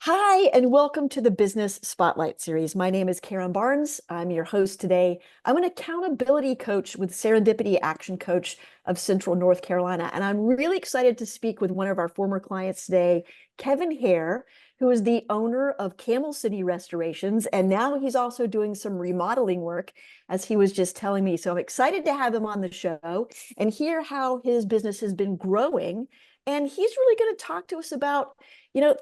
Hi, and welcome to the Business Spotlight series. My name is Karen Barnes. I'm your host today. I'm an accountability coach with Serendipity Action Coach of Central North Carolina, and I'm really excited to speak with one of our former clients today, Kevin Hare, who is the owner of Camel City Restorations, and now he's also doing some remodeling work, as he was just telling me. So I'm excited to have him on the show and hear how his business has been growing. And he's really going to talk to us about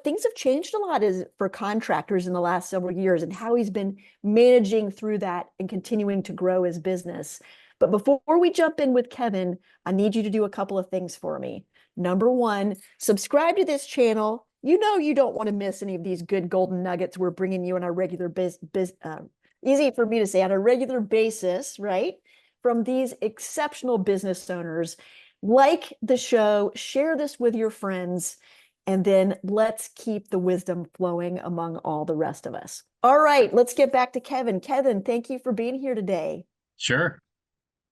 things have changed a lot for contractors in the last several years and how he's been managing through that and continuing to grow his business. But before we jump in with Kevin, I need you to do a couple of things for me. Number one, subscribe to this channel. You know you don't want to miss any of these good golden nuggets we're bringing you on a regular easy for me to say, on a regular basis, right? From these exceptional business owners. Like the show, share this with your friends, and then let's keep the wisdom flowing among all the rest of us. All right, let's get back to Kevin. Kevin, thank you for being here today. Sure.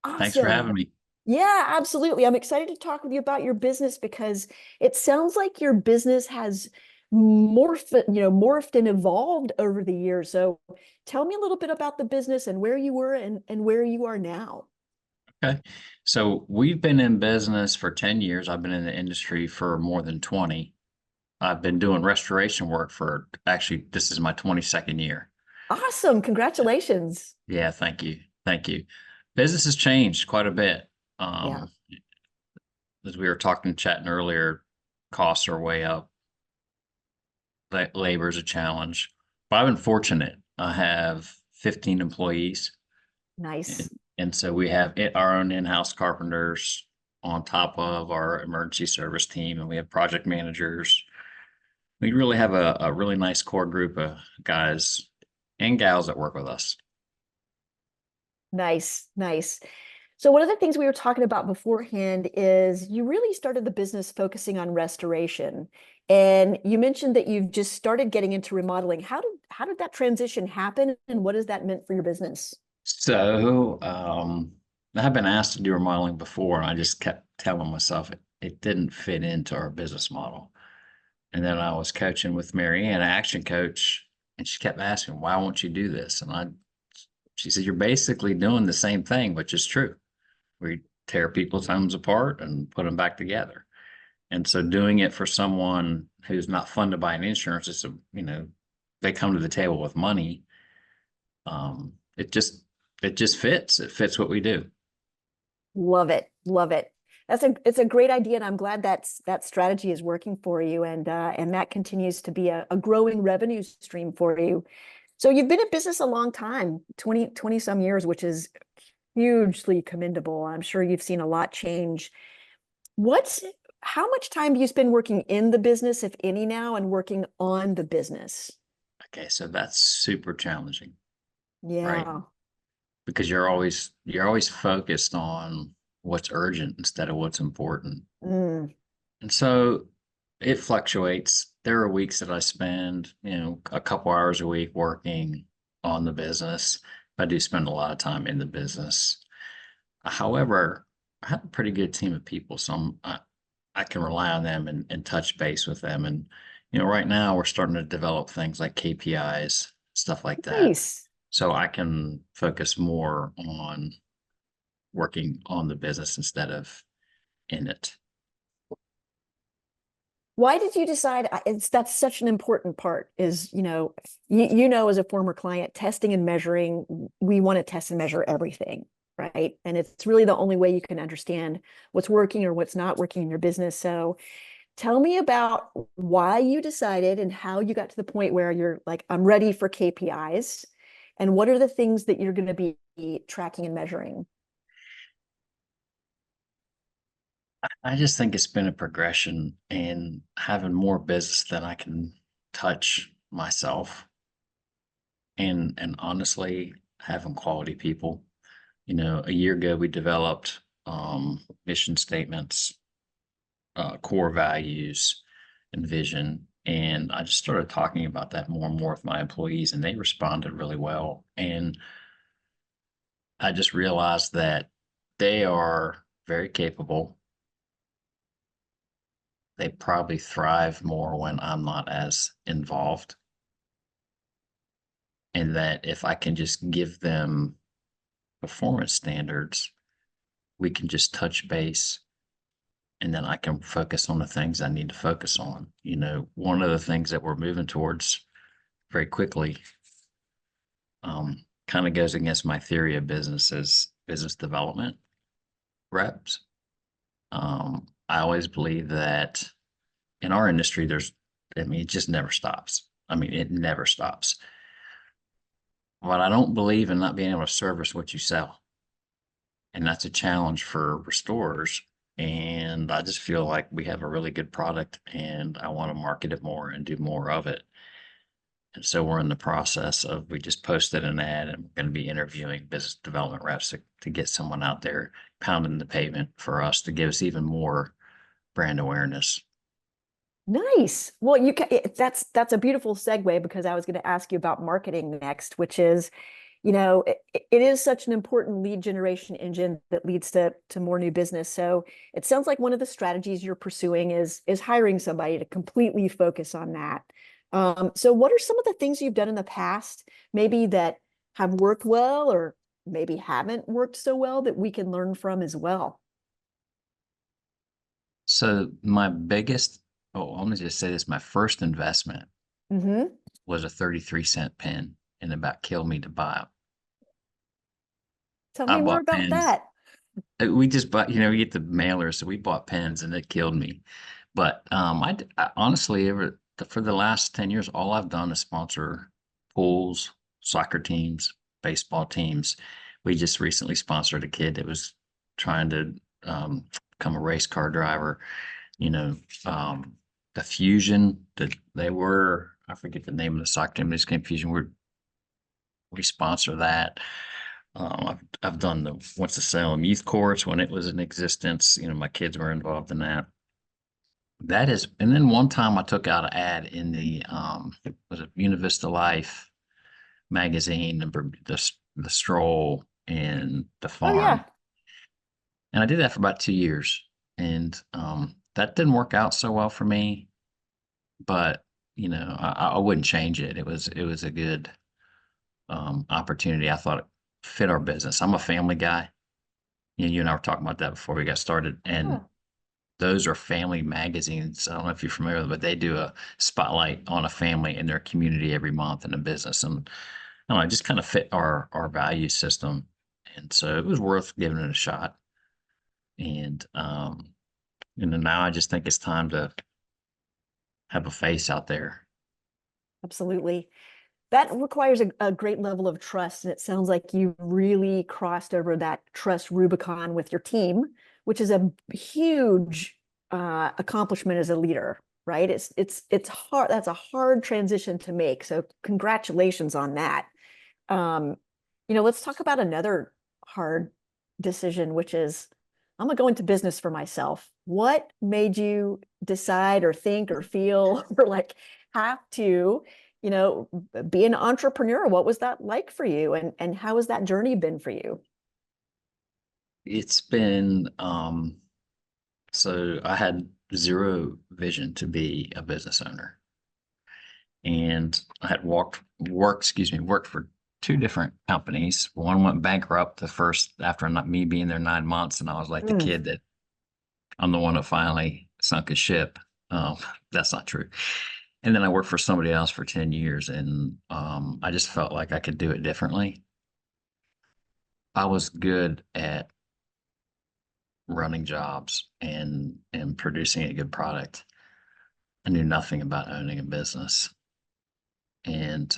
Thanks for having Awesome. me. Yeah, absolutely. I'm excited to talk with you about your business because it sounds like your business has morphed and evolved over the years. So tell me a little bit about the business and where you were and where you are now. Okay. So we've been in business for 10 years. I've been in the industry for more than 20. I've been doing restoration work for actually, this is my 22nd year. Awesome. Congratulations. Yeah, thank you. Thank you. Business has changed quite a bit. Yeah. Um, as we were chatting earlier, costs are way up. Labor is a challenge. But I've been fortunate. I have 15 employees. Nice. And so we have our own in-house carpenters on top of our emergency service team, and we have project managers. We really have a really nice core group of guys and gals that work with us. Nice, nice. So one of the things we were talking about beforehand is you really started the business focusing on restoration. And you mentioned that you've just started getting into remodeling. How did that transition happen and what has that meant for your business? So I've been asked to do remodeling before, and I just kept telling myself it didn't fit into our business model. And then I was coaching with Mary Ann, action coach, and she kept asking, "Why won't you do this?" She said, "You're basically doing the same thing," which is true. We tear people's homes apart and put them back together. And so doing it for someone who's not funded by an insurance, they come to the table with money. Um, it just it just fits. It fits what we do. Love it. Love it. It's a great idea, and I'm glad that strategy is working for you, and that continues to be a growing revenue stream for you. So you've been in business a long time, 20 some years, which is hugely commendable. I'm sure you've seen a lot change. What's how much time do you spend working in the business, if any, now, and working on the business? Okay, so that's super challenging, right? Yeah. Because you're always focused on what's urgent instead of what's important. Mm, And so it fluctuates. There are weeks that I spend, a couple hours a week working on the business. I do spend a lot of time in the business. However, I have a pretty good team of people, so I can rely on them and touch base with them. And, right now we're starting to develop things like KPIs, stuff like that. nice. So I can focus more on working on the business instead of in it. Why did you decide that's such an important part is, as a former client, testing and measuring, we want to test and measure everything, right? And it's really the only way you can understand what's working or what's not working in your business. So tell me about why you decided and how you got to the point where you're like, I'm ready for KPIs. And what are the things that you're going to be tracking and measuring? I just think it's been a progression in having more business than I can touch myself, and honestly having quality people. A year ago we developed mission statements, core values, and vision. And I just started talking about that more and more with my employees, and they responded really well. And I just realized that they are very capable. they probably thrive more when I'm not as involved. And that if I can just give them performance standards, we can just touch base and then I can focus on the things I need to focus on. One of the things that we're moving towards very quickly, kind of goes against my theory of business as business development reps. I always believe that in our industry, it just never stops. It never stops. But I don't believe in not being able to service what you sell. And that's a challenge for restorers. And I just feel like we have a really good product and I want to market it more and do more of it. And so we're in the process of, we just posted an ad and we're going to be interviewing business development reps to get someone out there pounding the pavement for us to give us even more brand awareness. Nice. Well, that's a beautiful segue because I was going to ask you about marketing next, which is, it is such an important lead generation engine that leads to more new business. So it sounds like one of the strategies you're pursuing is hiring somebody to completely focus on that. So what are some of the things you've done in the past, maybe that have worked well or maybe haven't worked so well that we can learn from as well? So my biggest, let me just say this, my first investment Mm-hmm. was a 33-cent pen and about killed me to buy it. Tell I me more bought about pens. that. We just bought, we get the mailer, so we bought pens and it killed me. But I honestly, for the last 10 years, all I've done is sponsor pools, soccer teams, baseball teams. We just recently sponsored a kid that was trying to become a race car driver. You know, the Fusion that they were, I forget the name of the soccer team, this came Fusion. We sponsor that. I've done went to Salem Youth Courts when it was in existence. My kids were involved in that. That is, and then one time I took out an ad in the was it Buena Vista Life magazine, the Stroll and the Oh Farm, yeah. and I did that for about 2 years, and that didn't work out so well for me. But I wouldn't change it. It was a good opportunity. I thought it fit our business. I'm a family guy. You and I were talking about that before we got started, and Oh, those are family magazines. I don't know if you're familiar with it, but they do a spotlight on a family in their community every month in a business. And I don't know, it just kind of fit our value system. And so it was worth giving it a shot. And now I just think it's time to have a face out there. absolutely. That requires a great level of trust. And it sounds like you really crossed over that trust Rubicon with your team, which is a huge accomplishment as a leader, right? It's hard. That's a hard transition to make. So congratulations on that. Um, let's talk about another hard decision, which is I'm gonna go into business for myself. What made you decide or think or feel or like have to, you know, be an entrepreneur? What was that like for you? And how has that journey been for you? It's been so I had zero vision to be a business owner. And I had worked for two different companies. One went bankrupt the first after not me being there 9 months, and I was like the Mm. kid that I'm the one that finally sunk his ship. Um, that's not true. And then I worked for somebody else for 10 years, and I just felt like I could do it differently. I was good at running jobs and producing a good product. I knew nothing about owning a business, and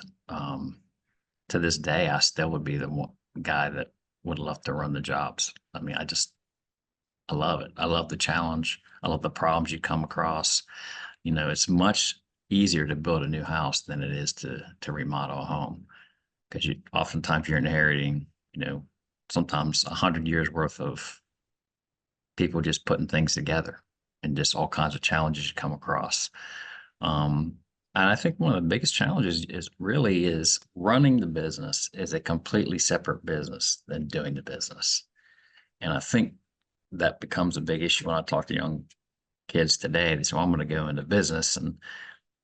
to this day, I still would be the one guy that would love to run the jobs. I love it. I love the challenge. I love the problems you come across. It's much easier to build a new house than it is to remodel a home because oftentimes you're inheriting, sometimes 100 years worth of people just putting things together and just all kinds of challenges you come across. Um, and I think one of the biggest challenges is running the business is a completely separate business than doing the business. And I think that becomes a big issue when I talk to young kids today. They say, well, I'm going to go into business. And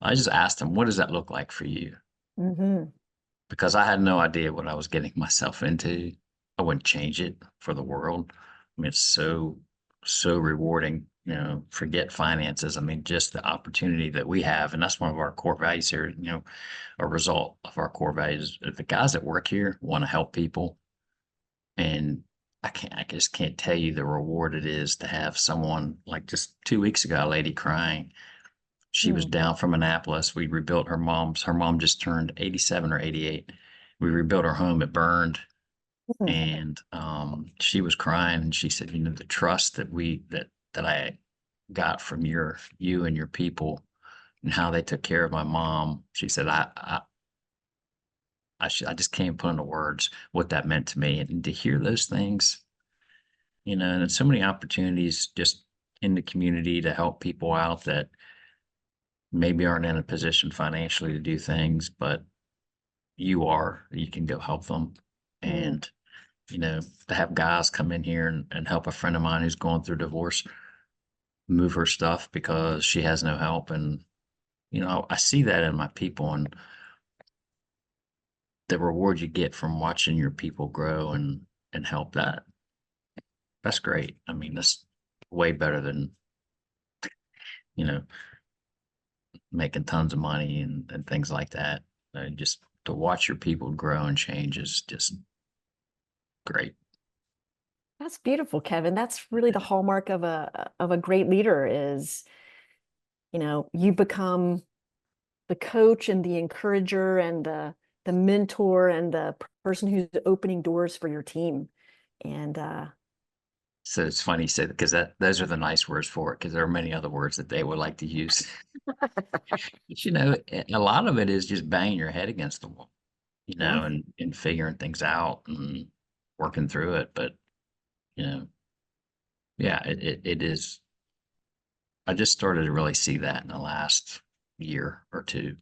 I just asked them, what does that look like for you? Hmm. Because I had no idea what I was getting myself into. I wouldn't change it for the world. I mean, it's so rewarding, forget finances. I mean, just the opportunity that we have. And that's one of our core values here, a result of our core values. The guys that work here want to help people. And I just can't tell you the reward it is to have someone like just 2 weeks ago, a lady crying. She was down from Annapolis. We rebuilt her mom just turned 87 or 88. We rebuilt her home. It burned. Mm. And she was crying and she said, the trust that I got from you and your people and how they took care of my mom. She said, I just can't put into words what that meant to me. And to hear those things, and so many opportunities just in the community to help people out that maybe aren't in a position financially to do things, but you can go help them. Mm. And, to have guys come in here and help a friend of mine who's going through divorce move her stuff because she has no help. And, I see that in my people and the reward you get from watching your people grow and help that's great. I mean, that's way better than, you know, making tons of money and things like that. Just to watch your people grow and change is just great. That's beautiful, Kevin. That's really the hallmark of a great leader is, you become the coach and the encourager and the mentor and the person who's opening doors for your team. And So it's funny you said because those are the nice words for it because there are many other words that they would like to use. But, a lot of it is just banging your head against the wall, yeah, and figuring things out and working through it. But, you know, yeah, it is. I just started to really see that in the last year or two.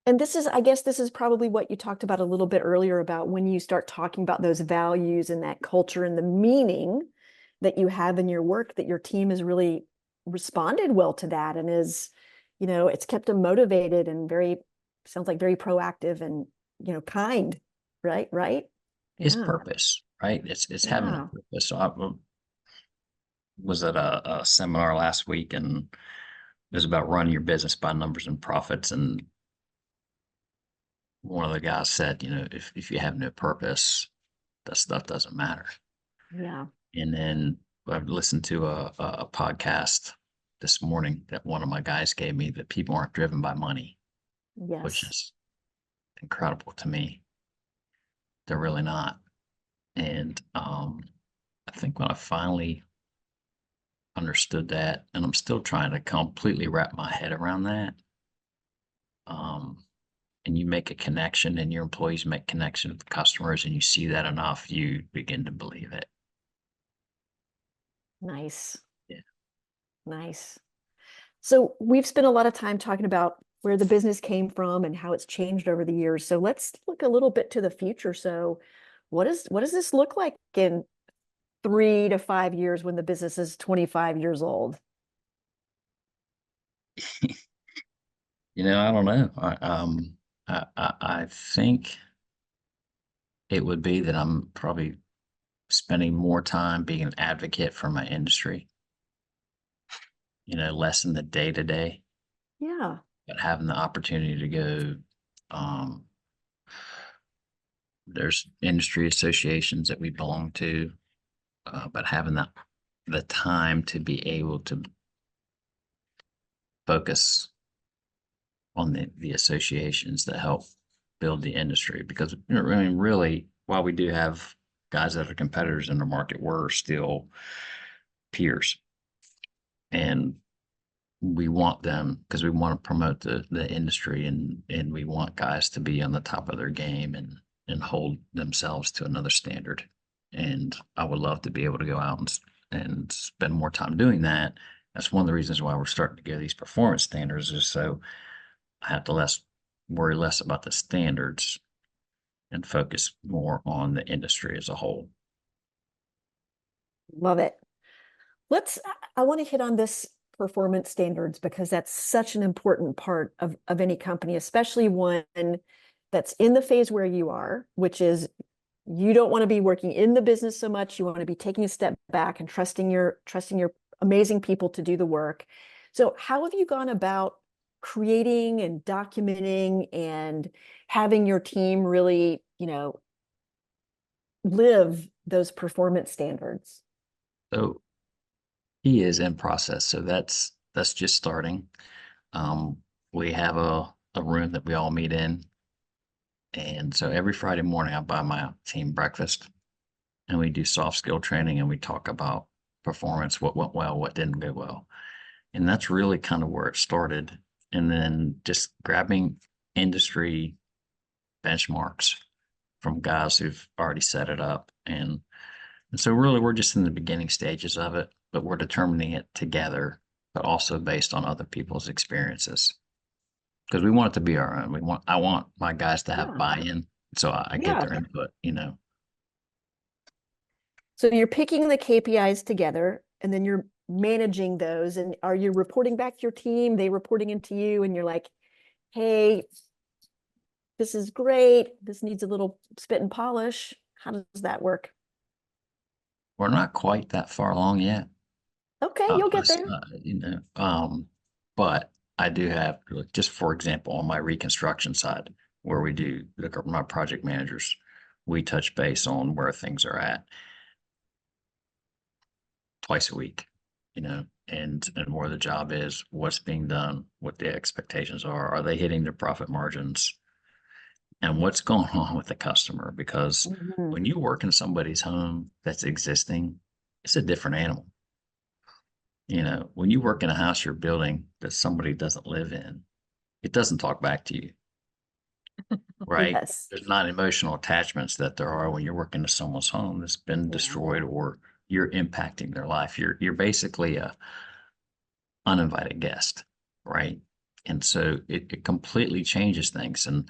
and I guess this is probably what you talked about a little bit earlier about when you start talking about those values and that culture and the meaning that you have in your work, that your team has really responded well to that and it's kept them motivated and sounds like very proactive and, kind, right? Right? It's Yeah. purpose, right? It's having a Yeah. purpose. So I was at a seminar last week and it was about running your business by numbers and profits. And one of the guys said, if you have no purpose, that stuff doesn't matter. Yeah. And then I've listened to a podcast this morning that one of my guys gave me that people aren't driven by money, which Yes. is incredible to me. They're really not. And I think when I finally understood that, and I'm still trying to completely wrap my head around that, um, and you make a connection and your employees make connection with the customers and you see that enough, you begin to believe it. Nice. Yeah. Nice. So we've spent a lot of time talking about where the business came from and how it's changed over the years. So let's look a little bit to the future. So what does this look like in 3 to 5 years when the business is 25 years old? I don't know. I think it would be that I'm probably spending more time being an advocate for my industry, less in the day to day, Yeah. but having the opportunity to go. Um, there's industry associations that we belong to, but having the time to be able to focus on the associations that help build the industry. Because, I mean, really, while we do have guys that are competitors in the market, we're still peers. And we want them because we want to promote the industry and we want guys to be on the top of their game and hold themselves to another standard. And I would love to be able to go out and spend more time doing that. That's one of the reasons why we're starting to get these performance standards is so I have to worry less about the standards and focus more on the industry as a whole. Love it. I want to hit on this performance standards because that's such an important part of any company, especially one that's in the phase where you are, which is you don't want to be working in the business so much. You want to be taking a step back and trusting your amazing people to do the work. So how have you gone about creating and documenting and having your team really, live those performance standards? So he is in process. So that's just starting. Um, we have a room that we all meet in. And so every Friday morning I buy my team breakfast and we do soft skill training and we talk about performance, what went well, what didn't go well. And that's really kind of where it started. And then just grabbing industry benchmarks from guys who've already set it up. And so really we're just in the beginning stages of it, but we're determining it together, but also based on other people's experiences. Because we want it to be our own. I want my guys to have Yeah. buy-in. So I get Yeah. their input. So you're picking the KPIs together and then you're managing those. And are you reporting back to your team? They reporting into you and you're like, hey, this is great. This needs a little spit and polish. How does that work? We're not quite that far along yet. Okay, you'll get Us, there. but I do have, like, just for example, on my reconstruction side, where we do look at my project managers, we touch base on where things are at twice a week, and where the job is, what's being done, what the expectations are they hitting their profit margins, and what's going on with the customer? Because Mhm. when you work in somebody's home that's existing, it's a different animal. When you work in a house you're building that somebody doesn't live in, it doesn't talk back to you, right? Yes. There's not emotional attachments that there are when you're working in someone's home that's been Yeah. destroyed or you're impacting their life. You're basically a uninvited guest, right? And so it completely changes things. And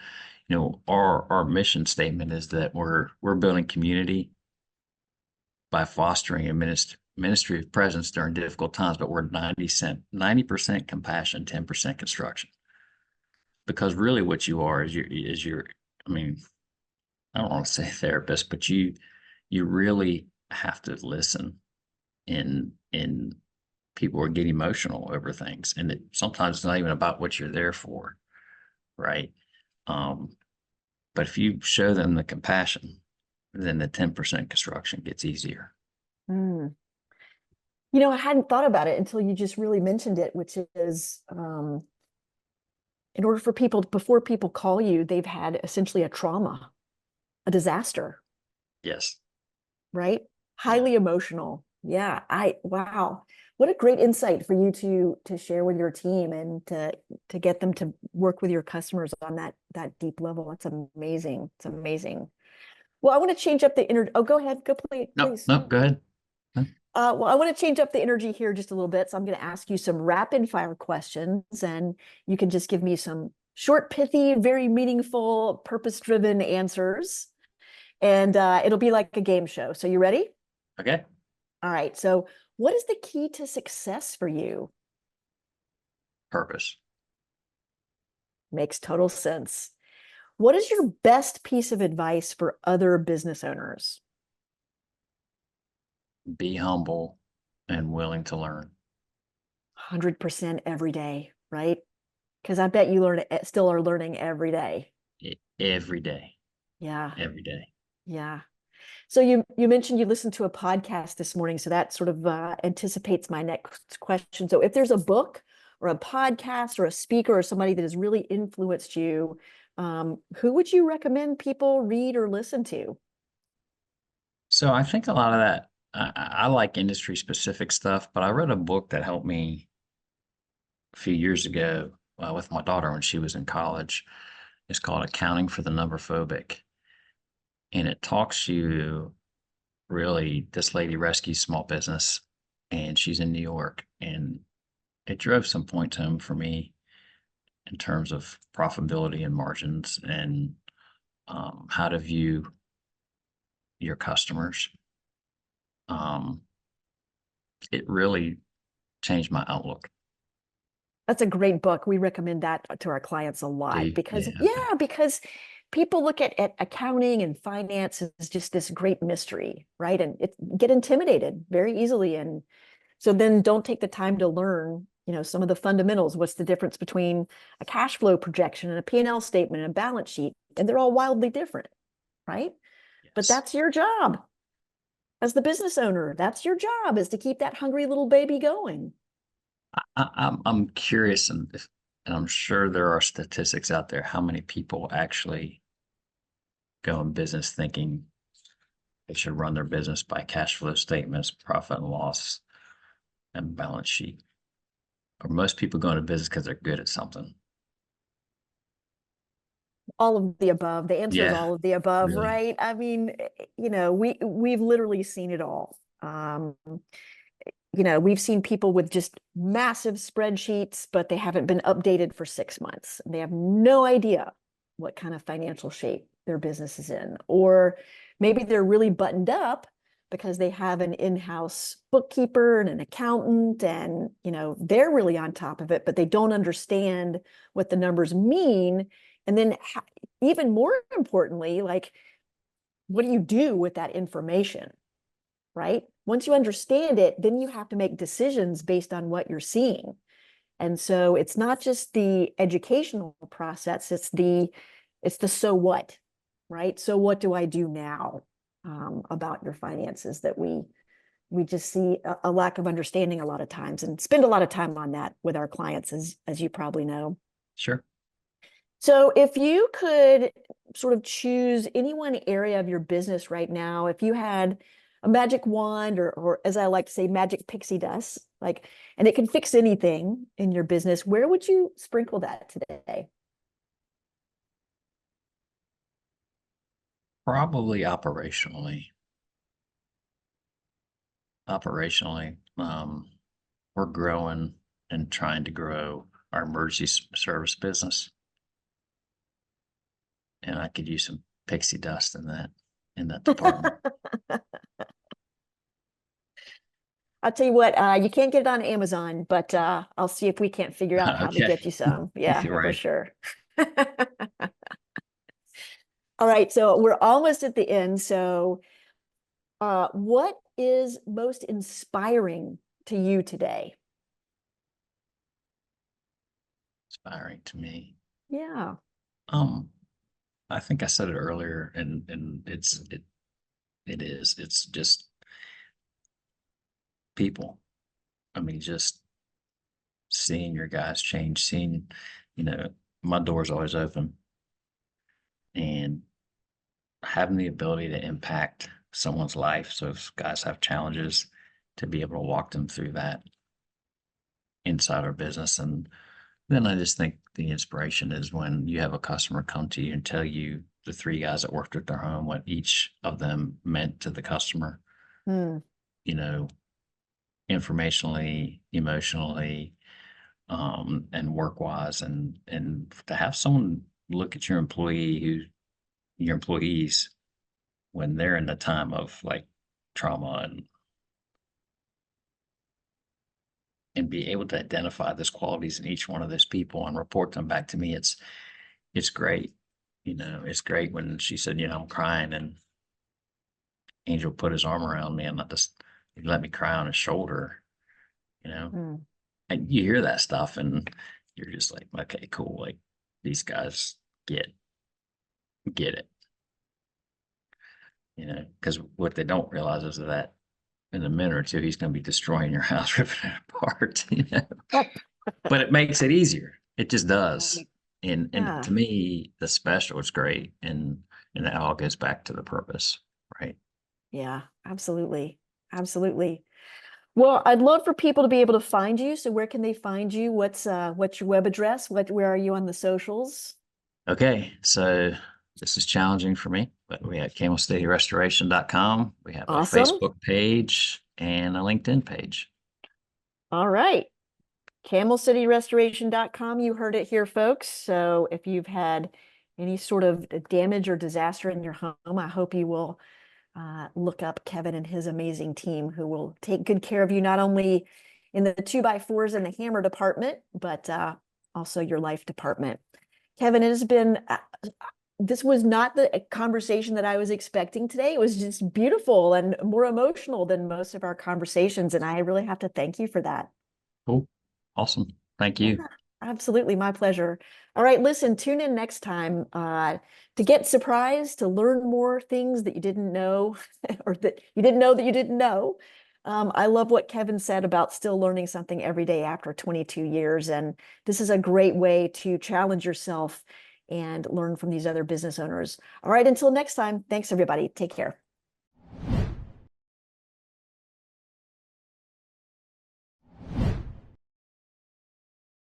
our mission statement is that we're building community by fostering a ministry of presence during difficult times, but we're 90% compassion, 10% construction. Because really what you are is I mean, I don't want to say therapist, but you really have to listen in people are getting emotional over things. And sometimes it's not even about what you're there for, right? Um, but if you show them the compassion, then the 10% construction gets easier. Mm. I hadn't thought about it until you just really mentioned it, which is in order for people, before people call you, they've had essentially a trauma, a disaster, Yes. right? Yeah. Highly emotional. Yeah, wow. What a great insight for you to share with your team and to get them to work with your customers on that deep level. That's amazing. It's amazing. Well, I want to change up the energy. Oh, go ahead. Go No, please. no, go ahead. Huh? Well, I want to change up the energy here just a little bit. So I'm going to ask you some rapid fire questions, and you can just give me some short, pithy, very meaningful, purpose-driven answers. And it'll be like a game show. So you ready? Okay. All right. So what is the key to success for you? Purpose. Makes total sense. What is your best piece of advice for other business owners? Be humble and willing to learn. 100% every day, right? Because I bet you still are learning every day. Every day. Yeah. Every day. Yeah. So you mentioned you listened to a podcast this morning, so that sort of anticipates my next question. So if there's a book or a podcast or a speaker or somebody that has really influenced you, who would you recommend people read or listen to? So I think a lot of that, I like industry specific stuff, but I read a book that helped me a few years ago with my daughter when she was in college. It's called Accounting for the Number Phobic. And it talks to you really, this lady rescues small business and she's in New York. And it drove some points home for me in terms of profitability and margins and how to view your customers. Um, it really changed my outlook. That's a great book. We recommend that to our clients a Do lot you? because, Yeah. Okay. yeah, because people look at accounting and finance as just this great mystery, right? And get intimidated very easily. And so then don't take the time to learn, some of the fundamentals. What's the difference between a cash flow projection and a P&L statement and a balance sheet? And they're all wildly different, right? But Yes. that's your job as the business owner. That's your job, is to keep that hungry little baby going. I'm curious, and I'm sure there are statistics out there how many people actually go in business thinking they should run their business by cash flow statements, profit and loss, and balance sheet. Or most people go into business because they're good at something. All of the above. The answer is Yeah, all of the above, really. right? I mean, we've literally seen it all. We've seen people with just massive spreadsheets, but they haven't been updated for 6 months. They have no idea what kind of financial shape their business is in. Or maybe they're really buttoned up because they have an in-house bookkeeper and an accountant, and they're really on top of it, but they don't understand what the numbers mean. And then even more importantly, like, what do you do with that information? Right? Once you understand it, then you have to make decisions based on what you're seeing. And so it's not just the educational process, it's the so what, right? So what do I do now about your finances, that we just see a lack of understanding a lot of times, and spend a lot of time on that with our clients, as you probably know. Sure. So if you could sort of choose any one area of your business right now, if you had a magic wand, or as I like to say, magic pixie dust, like, and it can fix anything in your business, where would you sprinkle that today? Probably operationally. Operationally, we're growing and trying to grow our emergency service business, and I could use some pixie dust in that department. I'll tell you what, you can't get it on Amazon, but I'll see if we can't figure out how to Okay. get you some. Yeah, You're for right. sure. All right, so we're almost at the end. So what is most inspiring to you today? Inspiring to me. Yeah. Um, I think I said it earlier, and it is. It's just people. I mean, just seeing your guys change, seeing, you know, my door's always open, and having the ability to impact someone's life. So if guys have challenges, to be able to walk them through that inside our business. And then I just think the inspiration is when you have a customer come to you and tell you, the three guys that worked at their home, what each of them meant to the customer, Hmm. you know, informationally, emotionally, and work wise, and to have someone look at your employees when they're in the time of like trauma, and be able to identify those qualities in each one of those people and report them back to me. It's great. It's great when she said, I'm crying, and Angel put his arm around me and he let me cry on his shoulder, you know. Hmm. And you hear that stuff and you're just like, okay, cool. Like these guys get it, because what they don't realize is that in a minute or two, he's going to be destroying your house, ripping it apart. But it makes it easier. It just does. Right. And Yeah. to me, the special is great. And that all goes back to the purpose, right? Yeah, absolutely. Absolutely. Well, I'd love for people to be able to find you. So where can they find you? What's your web address? Where are you on the socials? Okay. So this is challenging for me, but we have camelcityrestoration.com. We have a Awesome. Facebook page and a LinkedIn page. All right. CamelCityRestoration.com. You heard it here, folks. So if you've had any sort of damage or disaster in your home, I hope you will look up Kevin and his amazing team who will take good care of you, not only in the 2x4s and the hammer department, but also your life department. Kevin, it has been, this was not the conversation that I was expecting today. It was just beautiful and more emotional than most of our conversations. And I really have to thank you for that. Cool. Awesome. Thank Yeah, you. absolutely. My pleasure. All right, listen, tune in next time to get surprised, to learn more things that you didn't know or that you didn't know that you didn't know. I love what Kevin said about still learning something every day after 22 years. And this is a great way to challenge yourself and learn from these other business owners. All right, until next time, thanks everybody. Take care.